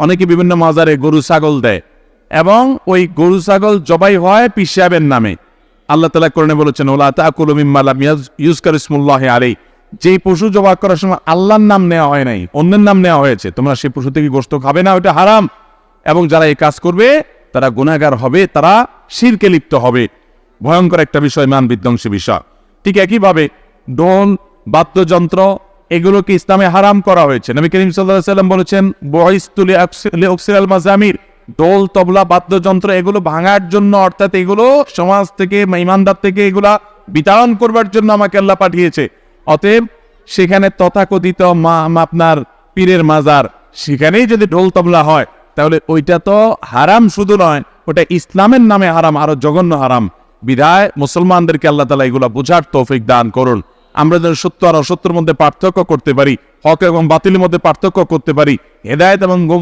অনেকে বিভিন্ন মাজারে গরু ছাগল দেয় এবং ওই গরু ছাগল জবাই হয় পীর সাহেবের নামে। আল্লাহ তাআলা কোরআনে বলেছেন, ওয়ালা তাকুলু মিম্মা লাম ইউযকার ইসমুল্লাহি আলাইহি, যেই পশু জবাই করার সময় আল্লাহর নাম নেওয়া হয় নাই, অন্যের নাম নেওয়া হয়েছে, তোমরা সেই পশু থেকে গোশত খাবে না, ওটা হারাম। এবং যারা এই কাজ করবে তারা গুনাহগার হবে, তারা শিরকে লিপ্ত হবে। ভয়ঙ্কর একটা বিষয়, মান বিধ্বংসী বিষয়। ঠিক একইভাবে ঢোল, বাদ্যযন্ত্র এগুলোকে ইসলামে হারাম করা হয়েছে। নবী করিম সাল্লাল্লাহু আলাইহি সাল্লাম বলেছেন, বুইসতু লিউকসিরাল মাজামির, ঢোল, তবলা, বাদ্যযন্ত্র এগুলো ভাঙার জন্য, অর্থাৎ এগুলো সমাজ থেকে, ইমানদার থেকে এগুলা বিতাড়ন করবার জন্য আমাকে আল্লাহ পাঠিয়েছে। অতএব সেখানে তথাকথিত আপনার পীরের মাজার, সেখানেই যদি ঢোল তবলা হয় তাহলে ওইটা তো হারাম শুধু নয়, ওটা ইসলামের নামে হারাম, আরো জঘন্য হারাম। বিধায় মুসলমানদেরকে আল্লাহ তাআলা এগুলা বুঝার তৌফিক দান করুন। আমরা যেন সত্য আর অসত্যের মধ্যে পার্থক্য করতে পারি, হক এবং বাতিলের মধ্যে পার্থক্য করতে পারি, হেদায়েত এবং